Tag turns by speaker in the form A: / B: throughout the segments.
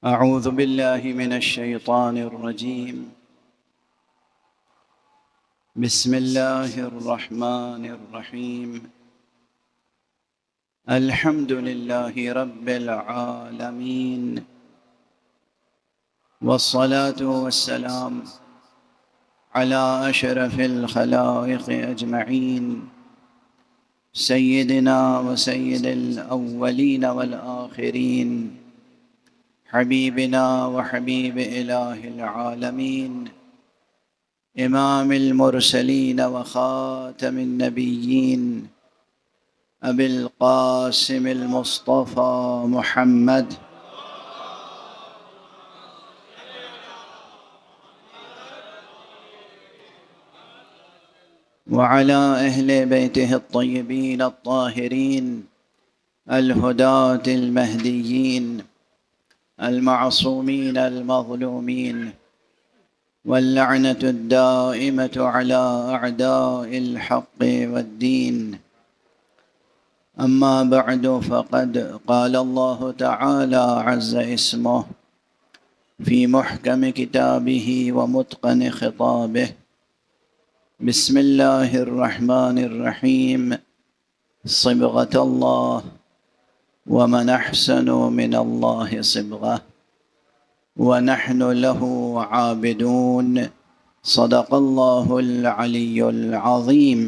A: أعوذ بالله من الشيطان الرجيم. بسم الله الرحمن الرحيم. الحمد لله رب العالمين، والصلاة والسلام على أشرف الخلائق أجمعين، سيدنا وسيد الأولين والآخرين، حبيبنا وحبيب إله العالمين، إمام المرسلين وخاتم النبيين، أبي القاسم المصطفى محمد وعلى أهل بيته الطيبين الطاهرين الهداة المهديين المعصومين المظلومين، واللعنة الدائمة على أعداء الحق والدين. أما بعد، فقد قال الله تعالى عز اسمه في محكم كتابه ومتقن خطابه: بسم الله الرحمن الرحيم، صبغة الله ومن أحسن من الله صبغة ونحن له عابدون. صدق الله العلي العظيم.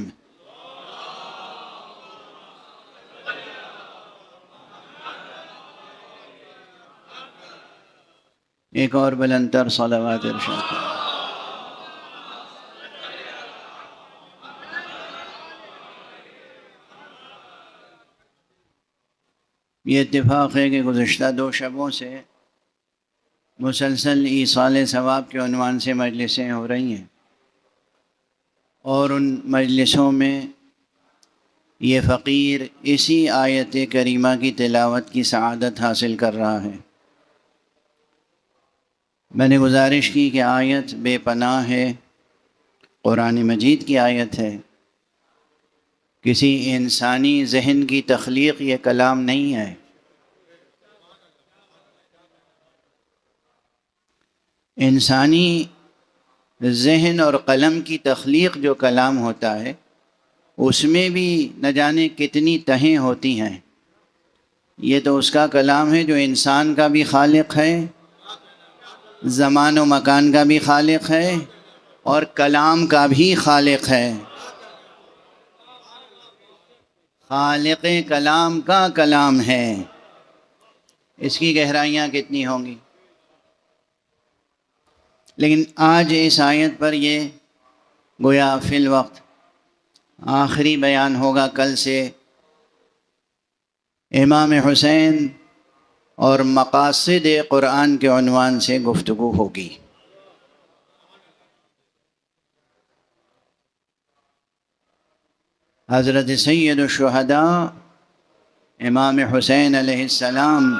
A: ایک اور بلندتر صلوات ارشاد کریں۔ یہ اتفاق ہے کہ گزشتہ 2 شبوں سے مسلسل ایصال ثواب کے عنوان سے مجلسیں ہو رہی ہیں، اور ان مجلسوں میں یہ فقیر اسی آیت کریمہ کی تلاوت کی سعادت حاصل کر رہا ہے۔ میں نے گزارش کی کہ آیت بے پناہ ہے، قرآن مجید کی آیت ہے، کسی انسانی ذہن کی تخلیق یہ کلام نہیں ہے۔ انسانی ذہن اور قلم کی تخلیق جو کلام ہوتا ہے، اس میں بھی نہ جانے کتنی تہیں ہوتی ہیں۔ یہ تو اس کا کلام ہے جو انسان کا بھی خالق ہے، زمان و مکان کا بھی خالق ہے، اور کلام کا بھی خالق ہے۔ خالق کلام کا کلام ہے، اس کی گہرائیاں کتنی ہوں گی۔ لیکن آج اس آیت پر یہ گویا فی الوقت آخری بیان ہوگا۔ کل سے امام حسین اور مقاصد قرآن کے عنوان سے گفتگو ہوگی۔ حضرت سید الشہداء امام حسین علیہ السلام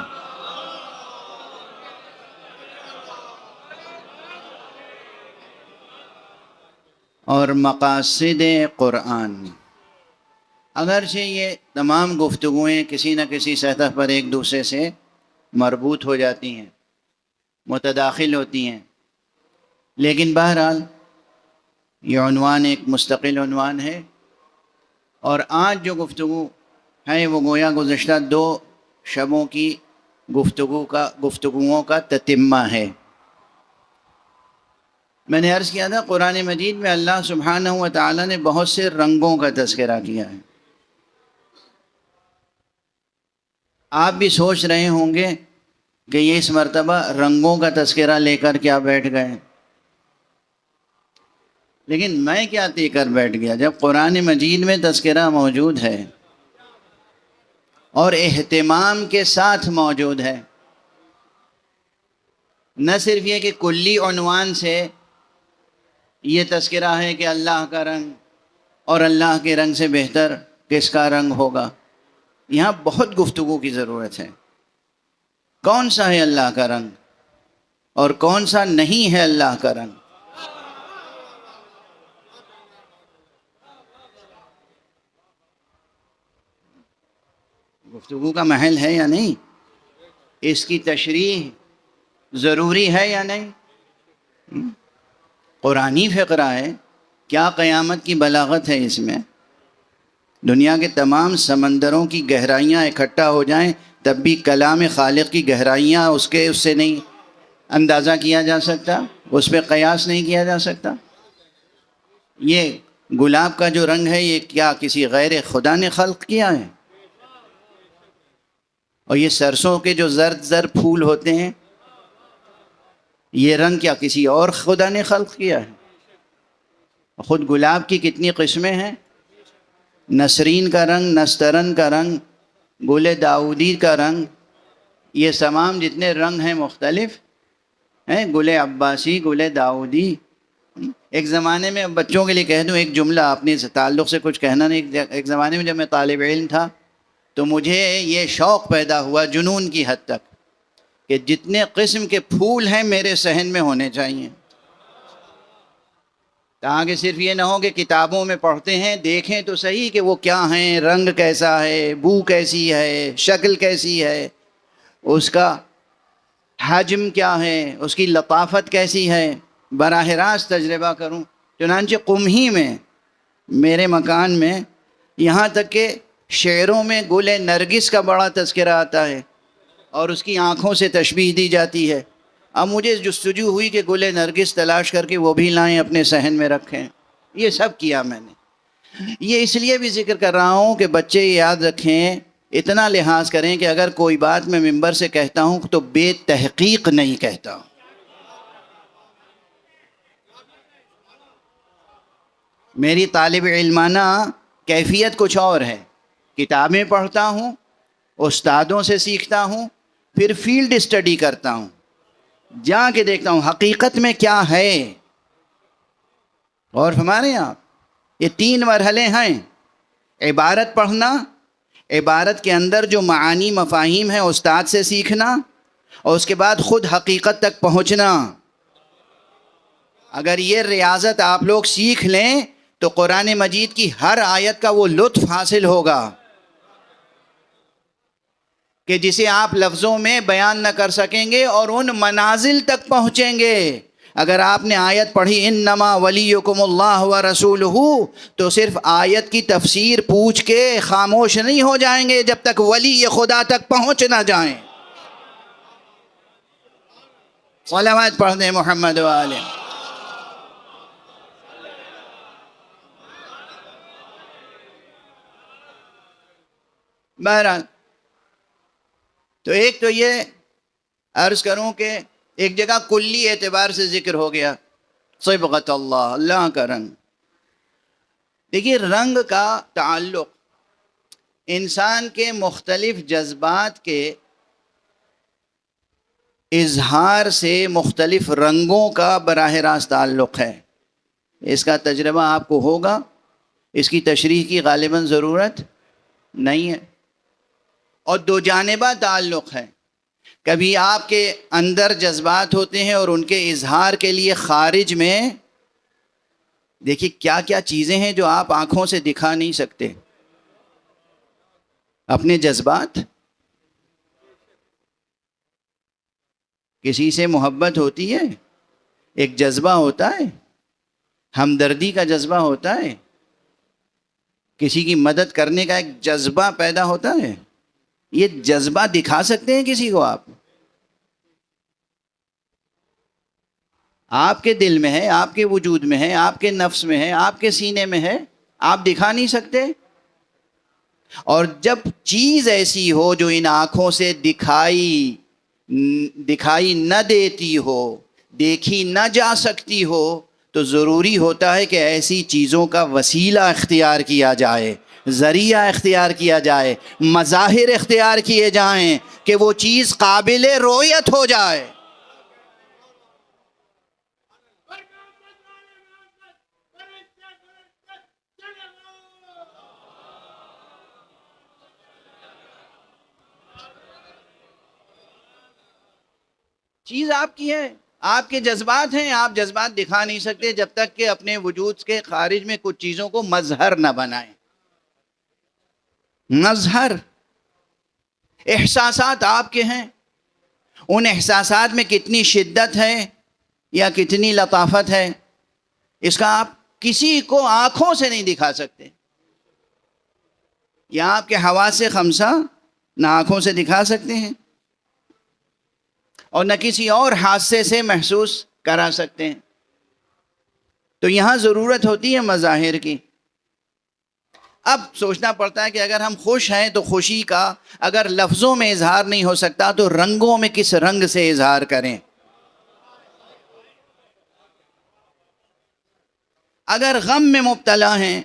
A: اور مقاصد قرآن، اگرچہ یہ تمام گفتگویں کسی نہ کسی سطح پر ایک دوسرے سے مربوط ہو جاتی ہیں، متداخل ہوتی ہیں، لیکن بہرحال یہ عنوان ایک مستقل عنوان ہے، اور آج جو گفتگو ہے وہ گویا گزشتہ 2 شبوں کی گفتگوؤں کا تتمہ ہے۔ میں نے عرض کیا تھا، قرآن مجید میں اللہ سبحانہ و تعالیٰ نے بہت سے رنگوں کا تذکرہ کیا ہے۔ آپ بھی سوچ رہے ہوں گے کہ یہ اس مرتبہ رنگوں کا تذکرہ لے کر کیا بیٹھ گئے، لیکن میں کیا طے کر بیٹھ گیا جب قرآن مجید میں تذکرہ موجود ہے اور اہتمام کے ساتھ موجود ہے۔ نہ صرف یہ کہ کلی عنوان سے یہ تذکرہ ہے کہ اللہ کا رنگ اور اللہ کے رنگ سے بہتر کس کا رنگ ہوگا، یہاں بہت گفتگو کی ضرورت ہے۔ کون سا ہے اللہ کا رنگ اور کون سا نہیں ہے اللہ کا رنگ؟ گفتگو کا محل ہے یا نہیں؟ اس کی تشریح ضروری ہے یا نہیں؟ قرآنی فقرہ ہے، کیا قیامت کی بلاغت ہے اس میں؟ دنیا کے تمام سمندروں کی گہرائیاں اکٹھا ہو جائیں تب بھی کلام خالق کی گہرائیاں اس سے نہیں اندازہ کیا جا سکتا، اس پہ قیاس نہیں کیا جا سکتا۔ یہ گلاب کا جو رنگ ہے یہ کیا کسی غیر خدا نے خلق کیا ہے؟ اور یہ سرسوں کے جو زرد زرد پھول ہوتے ہیں یہ رنگ کیا کسی اور خدا نے خلق کیا ہے؟ خود گلاب کی کتنی قسمیں ہیں، نسرین کا رنگ، نسترن کا رنگ، گل داؤدی کا رنگ، یہ تمام جتنے رنگ ہیں مختلف ہیں، گل عباسی، گل داؤدی۔ ایک زمانے میں بچوں کے لیے کہہ دوں ایک جملہ، اپنے تعلق سے کچھ کہنا نہیں، ایک زمانے میں جب میں طالب علم تھا تو مجھے یہ شوق پیدا ہوا جنون کی حد تک کہ جتنے قسم کے پھول ہیں میرے صحن میں ہونے چاہیے، تاکہ صرف یہ نہ ہو کہ کتابوں میں پڑھتے ہیں، دیکھیں تو صحیح کہ وہ کیا ہیں، رنگ کیسا ہے، بو کیسی ہے، شکل کیسی ہے، اس کا حجم کیا ہے، اس کی لطافت کیسی ہے، براہ راست تجربہ کروں۔ چنانچہ قمہی میں میرے مکان میں یہاں تک کہ شعروں میں گل نرگس کا بڑا تذکرہ آتا ہے اور اس کی آنکھوں سے تشبیہ دی جاتی ہے۔ اب مجھے جستجو ہوئی کہ گل نرگس تلاش کر کے وہ بھی لائیں اپنے صحن میں رکھیں، یہ سب کیا میں نے۔ یہ اس لیے بھی ذکر کر رہا ہوں کہ بچے یاد رکھیں، اتنا لحاظ کریں کہ اگر کوئی بات میں ممبر سے کہتا ہوں تو بے تحقیق نہیں کہتا ہوں۔ میری طالب علمانہ کیفیت کچھ اور ہے، کتابیں پڑھتا ہوں، استادوں سے سیکھتا ہوں، پھر فیلڈ اسٹڈی کرتا ہوں، جا کے دیکھتا ہوں حقیقت میں کیا ہے۔ اور ہمارے یہاں یہ 3 مرحلے ہیں: عبارت پڑھنا، عبارت کے اندر جو معانی مفاہیم ہیں استاد سے سیکھنا، اور اس کے بعد خود حقیقت تک پہنچنا۔ اگر یہ ریاضت آپ لوگ سیکھ لیں تو قرآن مجید کی ہر آیت کا وہ لطف حاصل ہوگا کہ جسے آپ لفظوں میں بیان نہ کر سکیں گے، اور ان منازل تک پہنچیں گے۔ اگر آپ نے آیت پڑھی انما ولیکم اللہ ورسولہ تو صرف آیت کی تفسیر پوچھ کے خاموش نہیں ہو جائیں گے جب تک ولی خدا تک پہنچ نہ جائیں۔ صلوات پڑھ دیں محمد والے۔ بہرحال تو ایک تو یہ عرض کروں کہ ایک جگہ کلی اعتبار سے ذکر ہو گیا صبغۃ اللہ، اللہ کا رنگ۔ دیکھیے رنگ کا تعلق انسان کے مختلف جذبات کے اظہار سے مختلف رنگوں کا براہ راست تعلق ہے۔ اس کا تجربہ آپ کو ہوگا، اس کی تشریح کی غالباً ضرورت نہیں ہے، اور دو جانبہ تعلق ہے۔ کبھی آپ کے اندر جذبات ہوتے ہیں اور ان کے اظہار کے لیے خارج میں دیکھیے کیا کیا چیزیں ہیں جو آپ آنکھوں سے دکھا نہیں سکتے، اپنے جذبات۔ کسی سے محبت ہوتی ہے، ایک جذبہ ہوتا ہے، ہمدردی کا جذبہ ہوتا ہے، کسی کی مدد کرنے کا ایک جذبہ پیدا ہوتا ہے۔ یہ جذبہ دکھا سکتے ہیں کسی کو؟ آپ کے دل میں ہے، آپ کے وجود میں ہے، آپ کے نفس میں ہے، آپ کے سینے میں ہے، آپ دکھا نہیں سکتے۔ اور جب چیز ایسی ہو جو ان آنکھوں سے دکھائی نہ دیتی ہو، دیکھی نہ جا سکتی ہو، تو ضروری ہوتا ہے کہ ایسی چیزوں کا وسیلہ اختیار کیا جائے، ذریعہ اختیار کیا جائے، مظاہر اختیار کیے جائیں کہ وہ چیز قابل رؤیت ہو جائے۔ چیز آپ کی ہے، آپ کے جذبات ہیں، آپ جذبات دکھا نہیں سکتے جب تک کہ اپنے وجود کے خارج میں کچھ چیزوں کو مظہر نہ بنائیں۔ مظہر احساسات آپ کے ہیں، ان احساسات میں کتنی شدت ہے یا کتنی لطافت ہے، اس کا آپ کسی کو آنکھوں سے نہیں دکھا سکتے. یا آپ کے حواس خمسہ نہ آنکھوں سے دکھا سکتے ہیں اور نہ کسی اور حادثے سے محسوس کرا سکتے ہیں. تو یہاں ضرورت ہوتی ہے مظاہر کی. اب سوچنا پڑتا ہے کہ اگر ہم خوش ہیں تو خوشی کا اگر لفظوں میں اظہار نہیں ہو سکتا تو رنگوں میں کس رنگ سے اظہار کریں. اگر غم میں مبتلا ہیں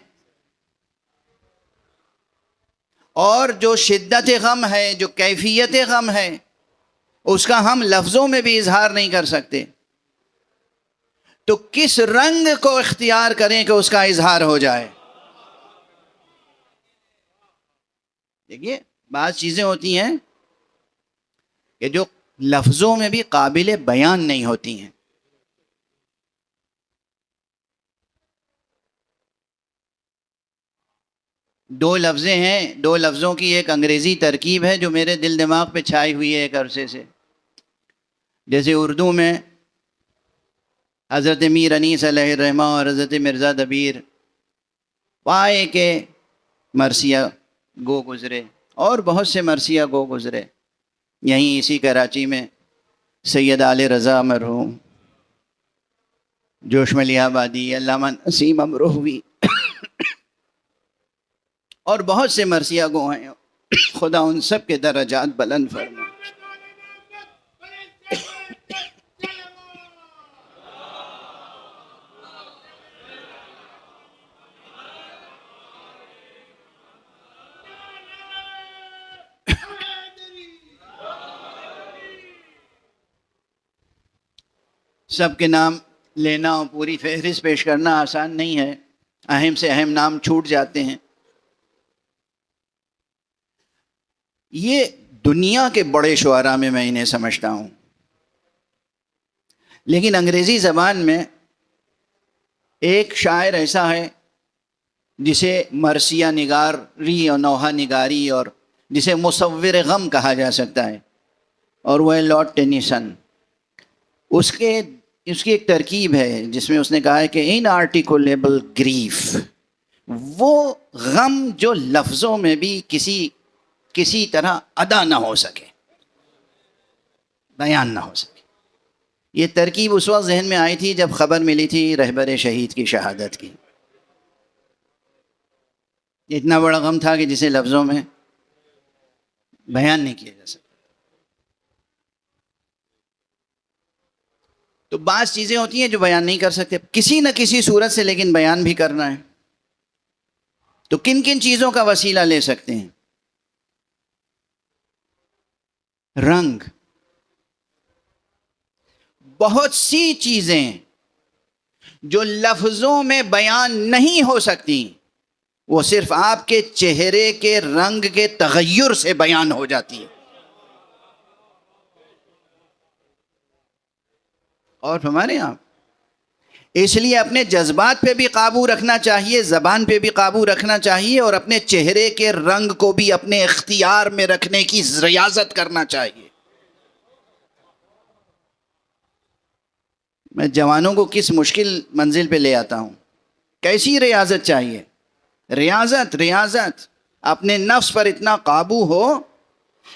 A: اور جو شدت غم ہے، جو کیفیت غم ہے، اس کا ہم لفظوں میں بھی اظہار نہیں کر سکتے، تو کس رنگ کو اختیار کریں کہ اس کا اظہار ہو جائے. دیکھیے بعض چیزیں ہوتی ہیں کہ جو لفظوں میں بھی قابل بیان نہیں ہوتی ہیں. دو لفظیں ہیں، دو لفظوں کی ایک انگریزی ترکیب ہے جو میرے دل دماغ پہ چھائی ہوئی ہے ایک عرصے سے. جیسے اردو میں حضرت میر انیس علیہ الرحمہ اور حضرت مرزا دبیر پائے کے مرثیہ گو گزرے، اور بہت سے مرثیہ گو گزرے. یہیں اسی کراچی میں سید آل رضا مرحوم، جوش ملی آبادی، علامہ نسیم امروہوی اور بہت سے مرثیہ گو ہیں. خدا ان سب کے درجات بلند فرمائے. سب کے نام لینا اور پوری فہرست پیش کرنا آسان نہیں ہے، اہم سے اہم نام چھوٹ جاتے ہیں. یہ دنیا کے بڑے شعراء میں انہیں سمجھتا ہوں، لیکن انگریزی زبان میں ایک شاعر ایسا ہے جسے مرثیہ نگاری اور نوحہ نگاری اور جسے مصور غم کہا جا سکتا ہے، اور وہ ہے لارڈ ٹینیسن. اس کی ایک ترکیب ہے جس میں اس نے کہا ہے کہ ان آرٹیکولیبل گریف، وہ غم جو لفظوں میں بھی کسی طرح ادا نہ ہو سکے، بیان نہ ہو سکے. یہ ترکیب اس وقت ذہن میں آئی تھی جب خبر ملی تھی رہبر شہید کی شہادت کی. اتنا بڑا غم تھا کہ جسے لفظوں میں بیان نہیں کیا جا سکتا. تو بعض چیزیں ہوتی ہیں جو بیان نہیں کر سکتے کسی نہ کسی صورت سے، لیکن بیان بھی کرنا ہے. تو کن کن چیزوں کا وسیلہ لے سکتے ہیں؟ رنگ. بہت سی چیزیں جو لفظوں میں بیان نہیں ہو سکتی وہ صرف آپ کے چہرے کے رنگ کے تغیر سے بیان ہو جاتی ہے. اور ہمارے یہاں اس لیے اپنے جذبات پہ بھی قابو رکھنا چاہیے، زبان پہ بھی قابو رکھنا چاہیے، اور اپنے چہرے کے رنگ کو بھی اپنے اختیار میں رکھنے کی ریاضت کرنا چاہیے. میں جوانوں کو کس مشکل منزل پہ لے آتا ہوں. کیسی ریاضت چاہیے؟ ریاضت اپنے نفس پر اتنا قابو ہو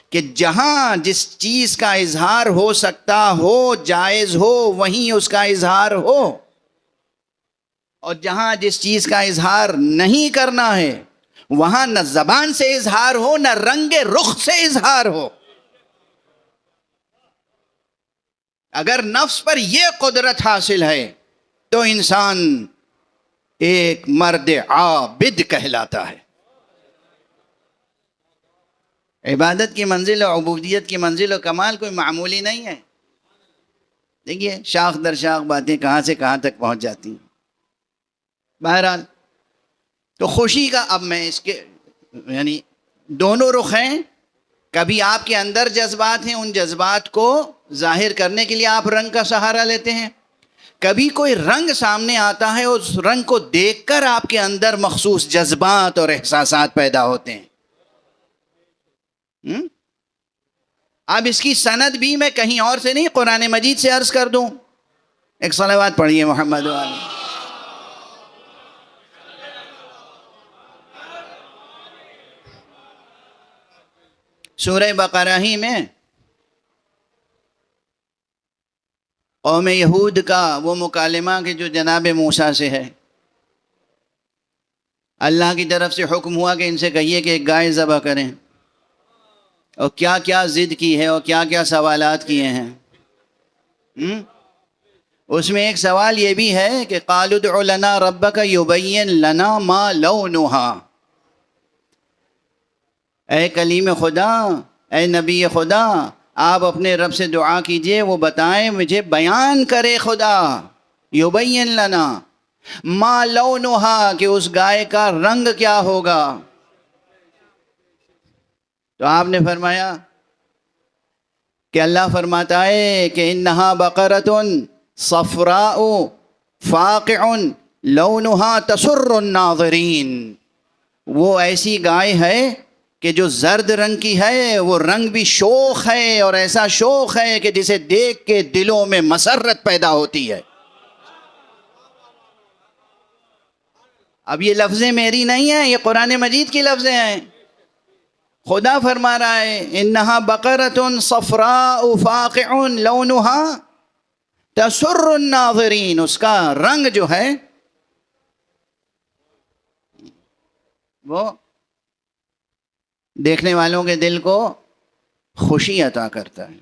A: کہ جہاں جس چیز کا اظہار ہو سکتا ہو، جائز ہو، وہیں اس کا اظہار ہو، اور جہاں جس چیز کا اظہار نہیں کرنا ہے وہاں نہ زبان سے اظہار ہو نہ رنگ رخ سے اظہار ہو. اگر نفس پر یہ قدرت حاصل ہے تو انسان ایک مرد عابد کہلاتا ہے. عبادت کی منزل اور عبودیت کی منزل و کمال کوئی معمولی نہیں ہے. دیکھیے شاخ در شاخ باتیں کہاں سے کہاں تک پہنچ جاتی ہیں. بہرحال تو خوشی کا اب میں اس کے یعنی دونوں رخ ہیں. کبھی آپ کے اندر جذبات ہیں، ان جذبات کو ظاہر کرنے کے لیے آپ رنگ کا سہارا لیتے ہیں. کبھی کوئی رنگ سامنے آتا ہے، اس رنگ کو دیکھ کر آپ کے اندر مخصوص جذبات اور احساسات پیدا ہوتے ہیں. اب اس کی سند بھی میں کہیں اور سے نہیں، قرآن مجید سے عرض کر دوں. ایک صلوات پڑھیے محمد والے. سورہ بقرہ ہی میں قوم یہود کا وہ مکالمہ کہ جو جناب موسیٰ سے ہے، اللہ کی طرف سے حکم ہوا کہ ان سے کہیے کہ ایک گائے ذبح کریں، اور کیا کیا ضد کی ہے اور کیا کیا سوالات کیے ہیں. اس میں ایک سوال یہ بھی ہے کہ قالوا ادع لنا ربک یبین لنا ما لونها. اے کلیم خدا، اے نبی خدا، آپ اپنے رب سے دعا کیجئے وہ بتائیں مجھے، بیان کرے خدا، یبین لنا ما لونها، کہ اس گائے کا رنگ کیا ہوگا. تو آپ نے فرمایا کہ اللہ فرماتا ہے کہ انہا بقرۃ صفراء فاقع لونها تسر الناظرین. وہ ایسی گائے ہے کہ جو زرد رنگ کی ہے، وہ رنگ بھی شوخ ہے، اور ایسا شوخ ہے کہ جسے دیکھ کے دلوں میں مسرت پیدا ہوتی ہے. اب یہ لفظیں میری نہیں ہیں، یہ قرآن مجید کی لفظیں ہیں. خدا فرما رہا ہے انہا بقرۃ صفراء فاقع لونها تسر الناظرین. اس کا رنگ جو ہے وہ دیکھنے والوں کے دل کو خوشی عطا کرتا ہے.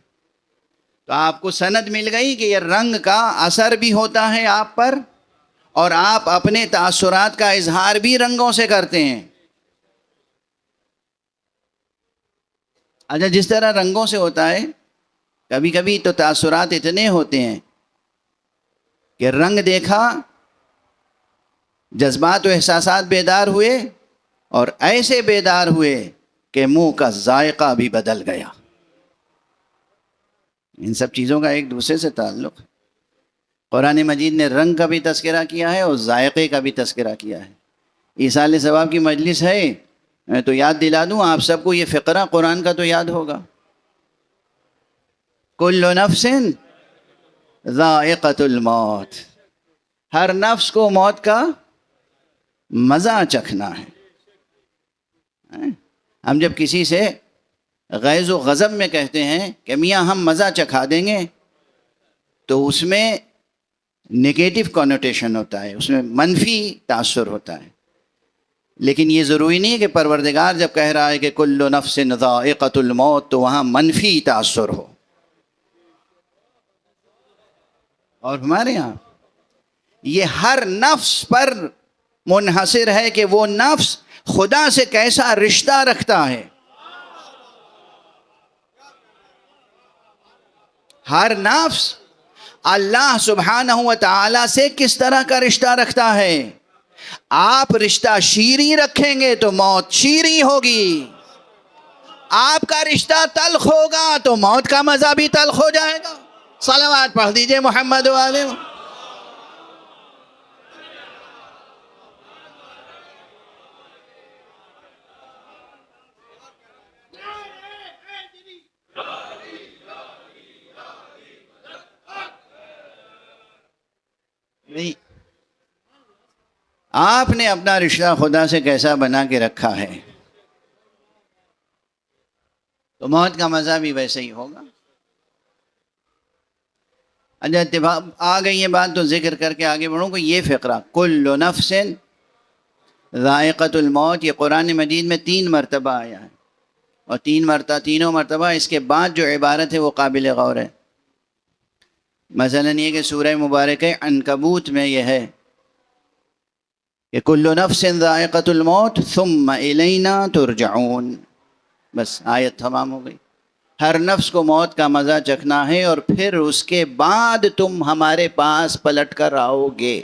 A: تو آپ کو سند مل گئی کہ یہ رنگ کا اثر بھی ہوتا ہے آپ پر، اور آپ اپنے تاثرات کا اظہار بھی رنگوں سے کرتے ہیں. اچھا، جس طرح رنگوں سے ہوتا ہے، کبھی کبھی تو تاثرات اتنے ہوتے ہیں کہ رنگ دیکھا، جذبات و احساسات بیدار ہوئے، اور ایسے بیدار ہوئے کہ منہ کا ذائقہ بھی بدل گیا. ان سب چیزوں کا ایک دوسرے سے تعلق ہے. قرآن مجید نے رنگ کا بھی تذکرہ کیا ہے اور ذائقے کا بھی تذکرہ کیا ہے. ایصال ثواب کی مجلس ہے، میں تو یاد دلا دوں آپ سب کو، یہ فقرہ قرآن کا تو یاد ہوگا. کل نفس ذائقۃ الموت، ہر نفس کو موت کا مزہ چکھنا ہے. ہم جب کسی سے غیظ و غضب میں کہتے ہیں کہ میاں ہم مزہ چکھا دیں گے، تو اس میں نگیٹو کنوٹیشن ہوتا ہے، اس میں منفی تاثر ہوتا ہے. لیکن یہ ضروری نہیں ہے کہ پروردگار جب کہہ رہا ہے کہ کل نفس ذائقۃ الموت تو وہاں منفی تاثر ہو. اور ہمارے ہاں یہ ہر نفس پر منحصر ہے کہ وہ نفس خدا سے کیسا رشتہ رکھتا ہے. ہر نفس اللہ سبحانہ و تعالی سے کس طرح کا رشتہ رکھتا ہے. آپ رشتہ شیریں رکھیں گے تو موت شیریں ہوگی، آپ کا رشتہ تلخ ہوگا تو موت کا مزہ بھی تلخ ہو جائے گا. صلوات پڑھ دیجئے محمد والے. نہیں، آپ نے اپنا رشتہ خدا سے کیسا بنا کے رکھا ہے تو موت کا مزہ بھی ویسے ہی ہوگا. اچھا، اتفاق آ گئی یہ بات تو ذکر کر کے آگے بڑھوں کہ یہ فقرہ کل نفس ذائقۃ الموت یہ قرآن مجید میں 3 مرتبہ آیا ہے، اور تینوں مرتبہ اس کے بعد جو عبارت ہے وہ قابل غور ہے. مثلا یہ کہ سورہ مبارکہ عنکبوت میں یہ ہے کہ کل نفس ذائقۃ الموت ثم الینا ترجعون. بس آیت تمام ہو گئی. ہر نفس کو موت کا مزہ چکھنا ہے، اور پھر اس کے بعد تم ہمارے پاس پلٹ کر آؤ گے.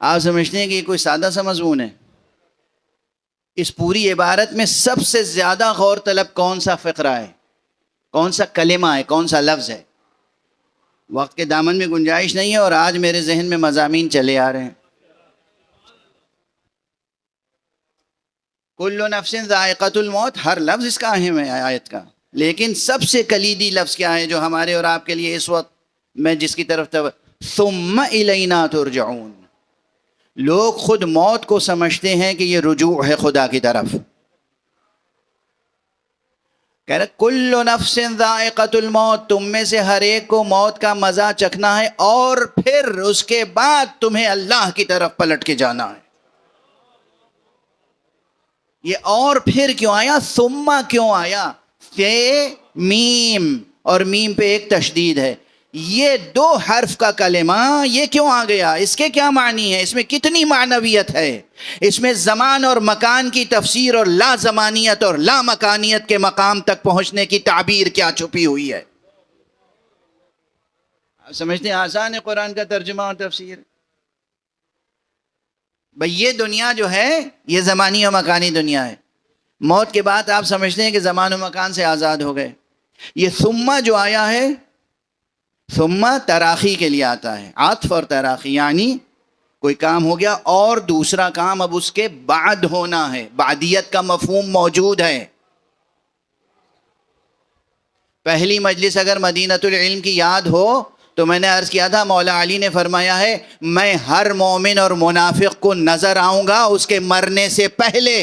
A: آپ سمجھتے ہیں کہ یہ کوئی سادہ سا مضمون ہے؟ اس پوری عبارت میں سب سے زیادہ غور طلب کون سا فقرہ ہے، کون سا کلمہ ہے، کون سا لفظ ہے؟ وقت کے دامن میں گنجائش نہیں ہے، اور آج میرے ذہن میں مضامین چلے آ رہے ہیں. کل نفس ذائقۃ الموت، ہر لفظ اس کا اہم ہے آیت کا، لیکن سب سے کلیدی لفظ کیا ہے جو ہمارے اور آپ کے لیے اس وقت میں جس کی طرف ثم الینا ترجعون. لوگ خود موت کو سمجھتے ہیں کہ یہ رجوع ہے خدا کی طرف. کہہ رہے کل نفس ذائقۃ الموت، تم میں سے ہر ایک کو موت کا مزہ چکھنا ہے، اور پھر اس کے بعد تمہیں اللہ کی طرف پلٹ کے جانا ہے. یہ اور پھر کیوں آیا، ثم کیوں آیا؟ میم، اور میم پہ ایک تشدید ہے. یہ دو حرف کا کلمہ یہ کیوں آ گیا؟ اس کے کیا معنی ہے؟ اس میں کتنی معنویت ہے؟ اس میں زمان اور مکان کی تفسیر اور لا زمانیت اور لا مکانیت کے مقام تک پہنچنے کی تعبیر کیا چھپی ہوئی ہے؟ آپ سمجھتے ہیں آسان ہے قرآن کا ترجمہ اور تفسیر؟ بھئی یہ دنیا جو ہے یہ زمانی و مکانی دنیا ہے. موت کے بعد آپ سمجھتے ہیں کہ زمان و مکان سے آزاد ہو گئے. یہ ثم جو آیا ہے، ثم تراخی کے لیے آتا ہے، عطف اور تراخی، یعنی کوئی کام ہو گیا اور دوسرا کام اب اس کے بعد ہونا ہے. بعدیت کا مفہوم موجود ہے. پہلی مجلس اگر مدینۃ العلم کی یاد ہو تو میں نے عرض کیا تھا مولا علی نے فرمایا ہے میں ہر مومن اور منافق کو نظر آؤں گا اس کے مرنے سے پہلے.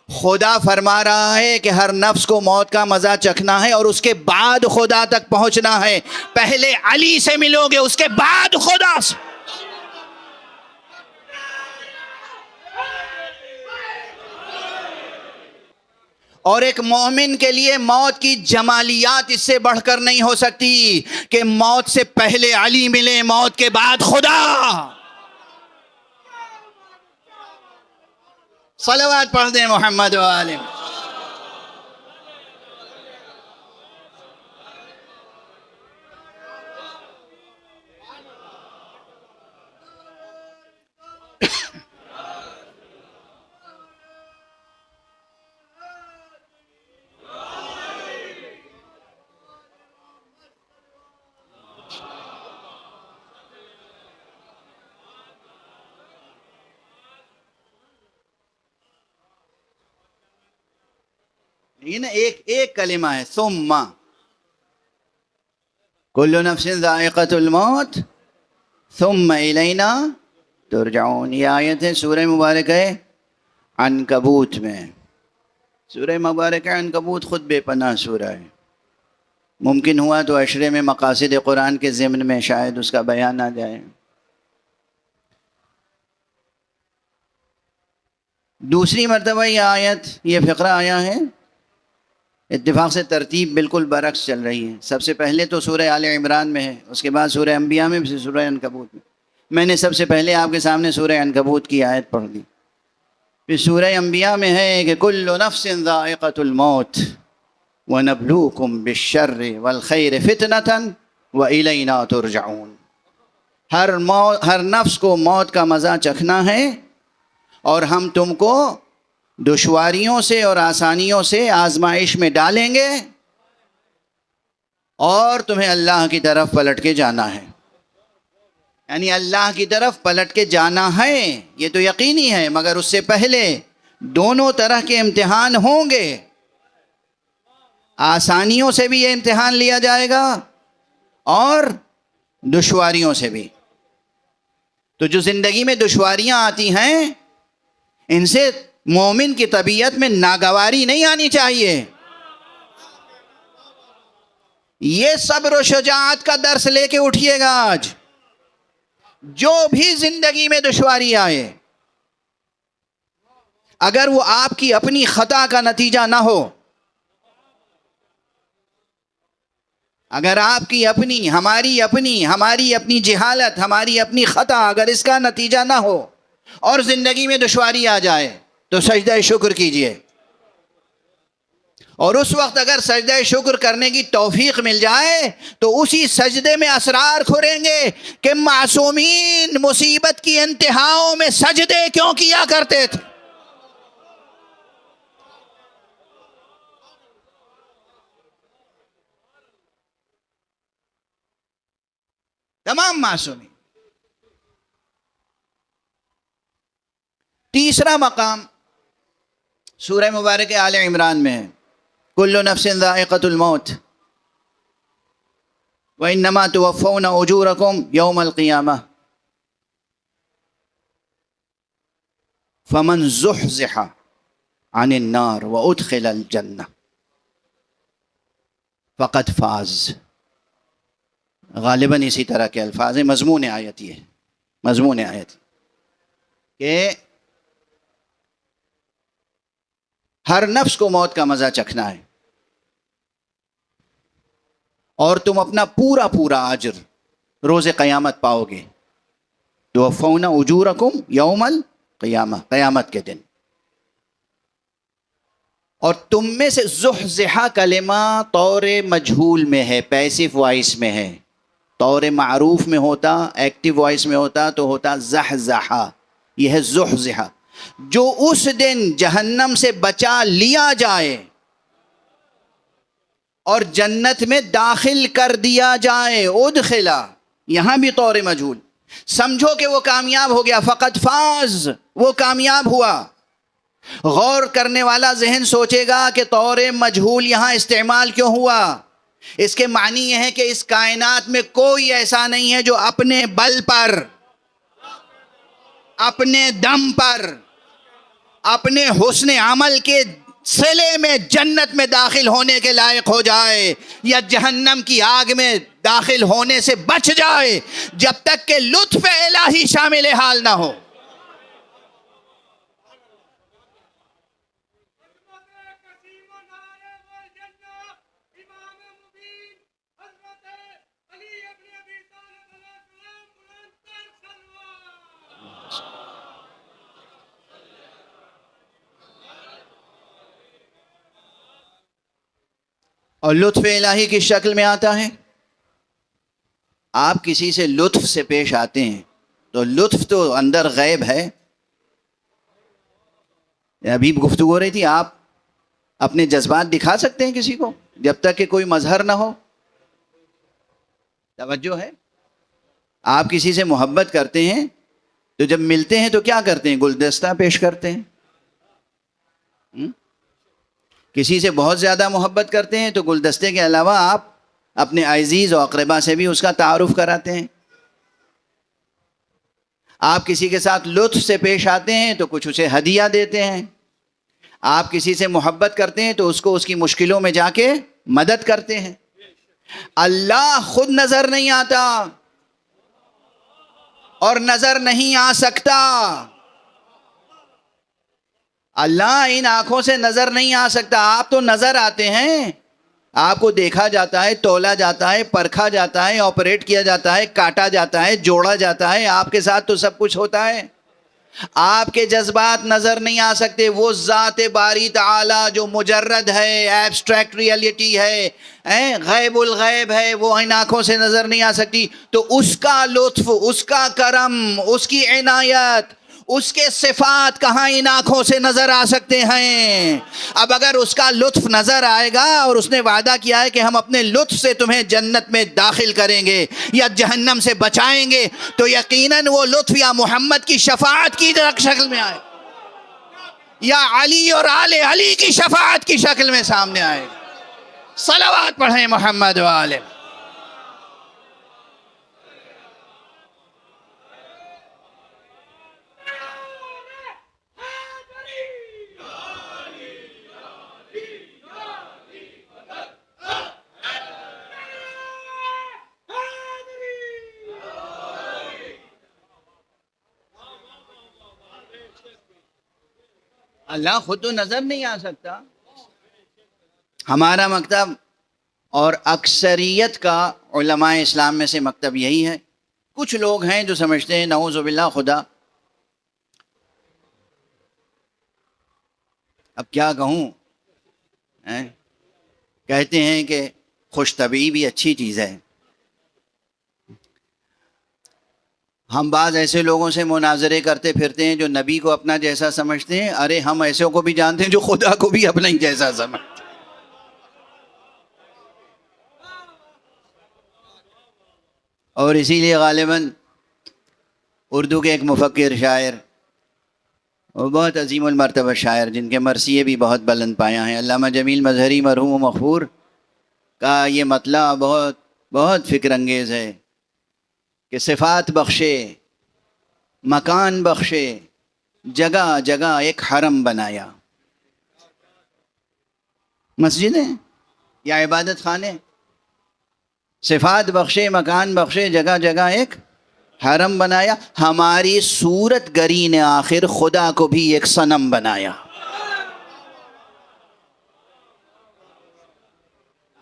A: خدا فرما رہا ہے کہ ہر نفس کو موت کا مزہ چکھنا ہے اور اس کے بعد خدا تک پہنچنا ہے. پہلے علی سے ملو گے، اس کے بعد خدا سے. اور ایک مومن کے لیے موت کی جمالیات اس سے بڑھ کر نہیں ہو سکتی کہ موت سے پہلے علی ملے، موت کے بعد خدا. صلوات پڑھ دیں محمد و آلہ. یہ نا ایک کلمہ ہے ثم. کل نفس ذائقۃ الموت ثم الینا ترجعون. یہ آیت ہے سورہ مبارک ہے عنکبوت میں. سورہ مبارک عنکبوت خود بے پناہ سورہ ہے. ممکن ہوا تو عشرے میں مقاصد قرآن کے ضمن میں شاید اس کا بیان آ جائے. دوسری مرتبہ یہ آیت، یہ فقرہ آیا ہے، اتفاق سے ترتیب بالکل برعکس چل رہی ہے. سب سے پہلے تو سورہ آل عمران میں ہے، اس کے بعد سورہ انبیاء میں، پھر سورہ عنکبوت میں. میں نے سب سے پہلے آپ کے سامنے سورہ عنکبوت کی آیت پڑھ دی. پھر سورہ انبیاء میں ہے کہ کل نفس ذائقۃ الموت وَنَبْلُوكُمْ بِالشَّرِّ وَالْخَيْرِ فِتْنَةً وَإِلَيْنَا تُرْجَعُونَ. ہر نفس کو موت کا مزہ چکھنا ہے اور ہم تم کو دشواریوں سے اور آسانیوں سے آزمائش میں ڈالیں گے اور تمہیں اللہ کی طرف پلٹ کے جانا ہے. یعنی اللہ کی طرف پلٹ کے جانا ہے یہ تو یقینی ہے، مگر اس سے پہلے دونوں طرح کے امتحان ہوں گے. آسانیوں سے بھی یہ امتحان لیا جائے گا اور دشواریوں سے بھی. تو جو زندگی میں دشواریاں آتی ہیں ان سے مومن کی طبیعت میں ناگواری نہیں آنی چاہیے. یہ صبر و شجاعت کا درس لے کے اٹھیے گا. آج جو بھی زندگی میں دشواری آئے، اگر وہ آپ کی اپنی خطا کا نتیجہ نہ ہو، اگر آپ کی اپنی ہماری اپنی جہالت، ہماری اپنی خطا اگر اس کا نتیجہ نہ ہو اور زندگی میں دشواری آ جائے تو سجدہ شکر کیجئے. اور اس وقت اگر سجدہ شکر کرنے کی توفیق مل جائے تو اسی سجدے میں اسرار کھلیں گے کہ معصومین مصیبت کی انتہاؤں میں سجدے کیوں کیا کرتے تھے. تمام معصومین. تیسرا مقام سورہ مبارک آل عمران میں ہے، کل نفس ذائقۃ الموت وانما توفون اجورکم یوم القیامہ فمن زحزح عن النار وادخل الجنہ فقد فاز. غالباً اسی طرح کے الفاظ ہیں. مضمون آیت یہ ہے، مضمون آیت کہ ہر نفس کو موت کا مزہ چکھنا ہے اور تم اپنا پورا پورا اجر روز قیامت پاؤ گے. توفون اجورکم یوم القیامہ، قیامت کے دن. اور تم میں سے زحزحہ کلمہ طور مجہول میں ہے، پیسیو وائس میں ہے. طور معروف میں ہوتا، ایکٹیو وائس میں ہوتا تو ہوتا زحزحہ. یہ ہے زحزحہ. جو اس دن جہنم سے بچا لیا جائے اور جنت میں داخل کر دیا جائے. ادخلا یہاں بھی طور مجہول، سمجھو کہ وہ کامیاب ہو گیا. فقط فاز، وہ کامیاب ہوا. غور کرنے والا ذہن سوچے گا کہ طور مجہول یہاں استعمال کیوں ہوا. اس کے معنی یہ ہے کہ اس کائنات میں کوئی ایسا نہیں ہے جو اپنے بل پر، اپنے دم پر، اپنے حسن عمل کے صلے میں جنت میں داخل ہونے کے لائق ہو جائے یا جہنم کی آگ میں داخل ہونے سے بچ جائے جب تک کہ لطف الہی شامل حال نہ ہو. اور لطف الہی کی شکل میں آتا ہے. آپ کسی سے لطف سے پیش آتے ہیں تو لطف تو اندر غیب ہے. ابھی گفتگو ہو رہی تھی، آپ اپنے جذبات دکھا سکتے ہیں کسی کو جب تک کہ کوئی مظہر نہ ہو. توجہ ہے. آپ کسی سے محبت کرتے ہیں تو جب ملتے ہیں تو کیا کرتے ہیں؟ گلدستہ پیش کرتے ہیں. کسی سے بہت زیادہ محبت کرتے ہیں تو گلدستے کے علاوہ آپ اپنے عزیز و اقربا سے بھی اس کا تعارف کراتے ہیں. آپ کسی کے ساتھ لطف سے پیش آتے ہیں تو کچھ اسے ہدیہ دیتے ہیں. آپ کسی سے محبت کرتے ہیں تو اس کو اس کی مشکلوں میں جا کے مدد کرتے ہیں. اللہ خود نظر نہیں آتا اور نظر نہیں آ سکتا. اللہ ان آنکھوں سے نظر نہیں آ سکتا. آپ تو نظر آتے ہیں، آپ کو دیکھا جاتا ہے، تولا جاتا ہے، پرکھا جاتا ہے، آپریٹ کیا جاتا ہے، کاٹا جاتا ہے، جوڑا جاتا ہے. آپ کے ساتھ تو سب کچھ ہوتا ہے. آپ کے جذبات نظر نہیں آ سکتے. وہ ذات باری تعالی جو مجرد ہے، ایبسٹریکٹ ریئلٹی ہے، غیب الغیب ہے، وہ ان آنکھوں سے نظر نہیں آ سکتی. تو اس کا لطف، اس کا کرم، اس کی عنایت، اس کے صفات کہاں ان آنکھوں سے نظر آ سکتے ہیں؟ اب اگر اس کا لطف نظر آئے گا اور اس نے وعدہ کیا ہے کہ ہم اپنے لطف سے تمہیں جنت میں داخل کریں گے یا جہنم سے بچائیں گے، تو یقیناً وہ لطف یا محمد کی شفاعت کی شکل میں آئے یا علی اور آل علی کی شفاعت کی شکل میں سامنے آئے. صلوات پڑھیں محمد و آلہ. اللہ خود تو نظر نہیں آ سکتا. ہمارا مکتب اور اکثریت کا علماء اسلام میں سے مکتب یہی ہے. کچھ لوگ ہیں جو سمجھتے ہیں نعوذ باللہ خدا، اب کیا کہوں، کہتے ہیں کہ خوش طبعی بھی اچھی چیز ہے. ہم بعض ایسے لوگوں سے مناظرے کرتے پھرتے ہیں جو نبی کو اپنا جیسا سمجھتے ہیں. ارے ہم ایسوں کو بھی جانتے ہیں جو خدا کو بھی اپنا ہی جیسا سمجھتے ہیں. اور اسی لیے غالباً اردو کے ایک مفکر شاعر وہ بہت عظیم المرتبہ شاعر جن کے مرثیے بھی بہت بلند پایا ہیں، علامہ جمیل مظہری مرحوم و مغفور کا یہ مطلع بہت بہت فکر انگیز ہے کہ صفات بخشے، مکان بخشے، جگہ جگہ ایک حرم بنایا. مسجدیں یا عبادت خانے، صفات بخشے، مکان بخشے، جگہ جگہ ایک حرم بنایا. ہماری صورت گری نے آخر خدا کو بھی ایک صنم بنایا.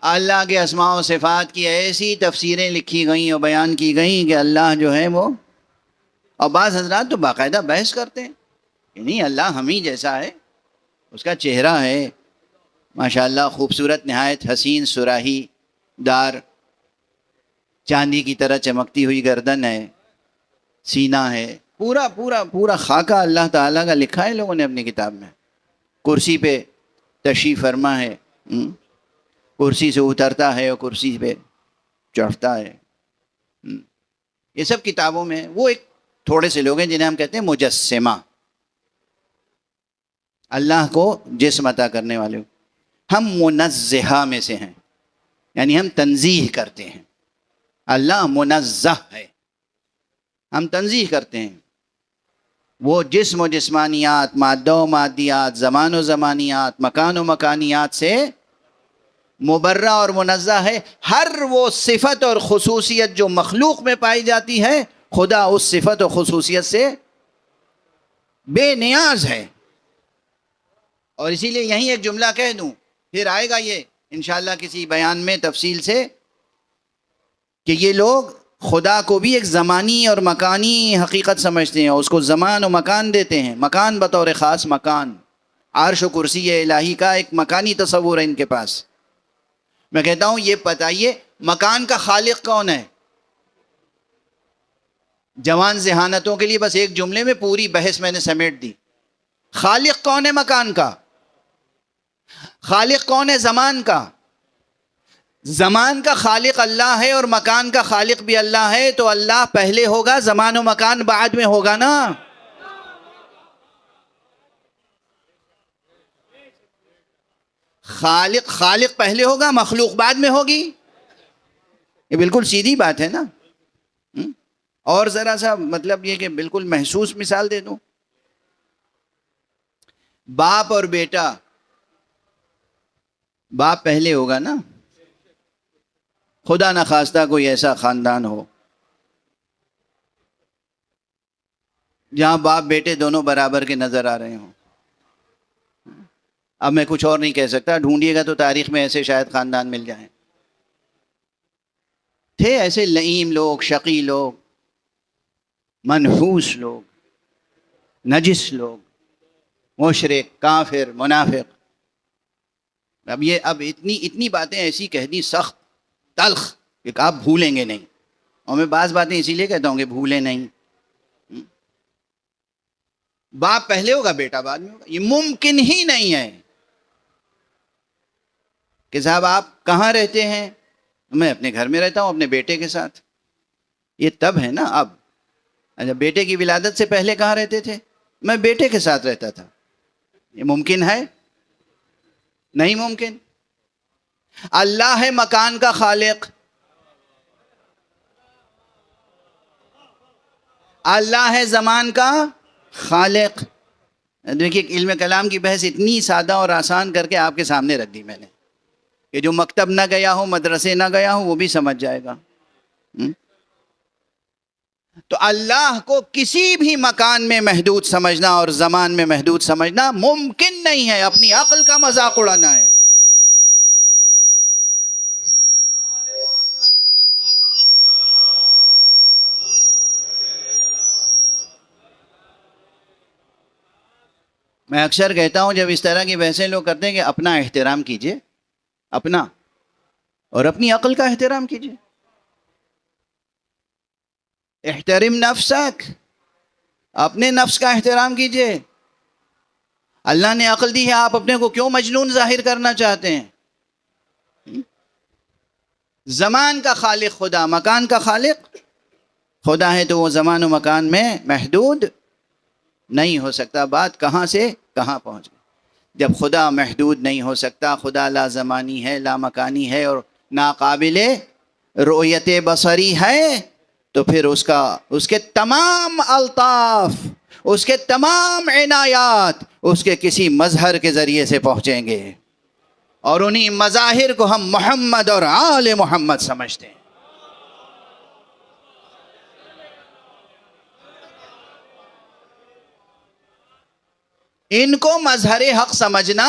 A: اللہ کے اسماء و صفات کی ایسی تفسیریں لکھی گئیں اور بیان کی گئیں کہ اللہ جو ہے وہ، اور بعض حضرات تو باقاعدہ بحث کرتے ہیں کہ نہیں اللہ ہم ہی جیسا ہے، اس کا چہرہ ہے ماشاءاللہ خوبصورت، نہایت حسین سراہی دار، چاندی کی طرح چمکتی ہوئی گردن ہے، سینہ ہے، پورا پورا پورا خاکہ اللہ تعالیٰ کا لکھا ہے لوگوں نے اپنی کتاب میں. کرسی پہ تشریف فرما ہے، کرسی سے اترتا ہے اور کرسی پہ چڑھتا ہے. یہ سب کتابوں میں. وہ ایک تھوڑے سے لوگ ہیں جنہیں ہم کہتے ہیں مجسمہ، اللہ کو جسم عطا کرنے والے. ہم منزہہ میں سے ہیں، یعنی ہم تنزیہ کرتے ہیں. اللہ منزہ ہے، ہم تنزیہ کرتے ہیں. وہ جسم و جسمانیات، مادہ و مادیات، زمان و زمانیات، مکان و مکانیات سے مبرہ اور منزہ ہے. ہر وہ صفت اور خصوصیت جو مخلوق میں پائی جاتی ہے، خدا اس صفت و خصوصیت سے بے نیاز ہے. اور اسی لیے یہیں ایک جملہ کہہ دوں، پھر آئے گا یہ انشاءاللہ کسی بیان میں تفصیل سے، کہ یہ لوگ خدا کو بھی ایک زمانی اور مکانی حقیقت سمجھتے ہیں، اس کو زمان و مکان دیتے ہیں. مکان بطور خاص مکان، عرش و کرسی الہی کا ایک مکانی تصور ہے ان کے پاس. میں کہتا ہوں یہ بتائیے مکان کا خالق کون ہے؟ جوان ذہانتوں کے لیے بس ایک جملے میں پوری بحث میں نے سمیٹ دی. خالق کون ہے مکان کا؟ خالق کون ہے زمان کا؟ زمان کا خالق اللہ ہے اور مکان کا خالق بھی اللہ ہے. تو اللہ پہلے ہوگا، زمان و مکان بعد میں ہوگا نا. خالق پہلے ہوگا، مخلوق بعد میں ہوگی. یہ بالکل سیدھی بات ہے نا. اور ذرا سا مطلب یہ کہ بالکل محسوس مثال دے دوں. باپ اور بیٹا، باپ پہلے ہوگا نا. خدا نخواستہ کوئی ایسا خاندان ہو جہاں باپ بیٹے دونوں برابر کے نظر آ رہے ہوں. اب میں کچھ اور نہیں کہہ سکتا، ڈھونڈیے گا تو تاریخ میں ایسے شاید خاندان مل جائیں. تھے ایسے لئیم لوگ، شقی لوگ، منحوس لوگ، نجس لوگ، مشرک، کافر، منافق. اب اتنی باتیں ایسی کہہ دی سخت تلخ کہ آپ بھولیں گے نہیں. اور میں بعض باتیں اسی لیے کہتا ہوں کہ بھولیں نہیں. باپ پہلے ہوگا، بیٹا بعد میں ہوگا. یہ ممکن ہی نہیں ہے کہ صاحب آپ کہاں رہتے ہیں؟ میں اپنے گھر میں رہتا ہوں اپنے بیٹے کے ساتھ. یہ تب ہے نا. اب اچھا، بیٹے کی ولادت سے پہلے کہاں رہتے تھے؟ میں بیٹے کے ساتھ رہتا تھا. یہ ممکن ہے؟ نہیں ممکن. اللہ ہے مکان کا خالق، اللہ ہے زمان کا خالق. دیکھیے علم کلام کی بحث اتنی سادہ اور آسان کر کے آپ کے سامنے رکھ دی میں نے کہ جو مکتب نہ گیا ہو، مدرسے نہ گیا ہو، وہ بھی سمجھ جائے گا. تو اللہ کو کسی بھی مکان میں محدود سمجھنا اور زمان میں محدود سمجھنا ممکن نہیں ہے. اپنی عقل کا مذاق اڑانا ہے. میں اکثر کہتا ہوں جب اس طرح کی بحثیں لوگ کرتے ہیں کہ اپنا احترام کیجئے، اپنا اور اپنی عقل کا احترام کیجئے. احترم نفسک، اپنے نفس کا احترام کیجئے. اللہ نے عقل دی ہے، آپ اپنے کو کیوں مجنون ظاہر کرنا چاہتے ہیں؟ زمان کا خالق خدا، مکان کا خالق خدا ہے، تو وہ زمان و مکان میں محدود نہیں ہو سکتا. بات کہاں سے کہاں پہنچ گئی. جب خدا محدود نہیں ہو سکتا، خدا لا زمانی ہے، لا مکانی ہے اور ناقابل رؤیت بصری ہے، تو پھر اس کے تمام الطاف، اس کے تمام عنایات اس کے کسی مظہر کے ذریعے سے پہنچیں گے، اور انہی مظاہر کو ہم محمد اور آل محمد سمجھتے ہیں. ان کو مظہر حق سمجھنا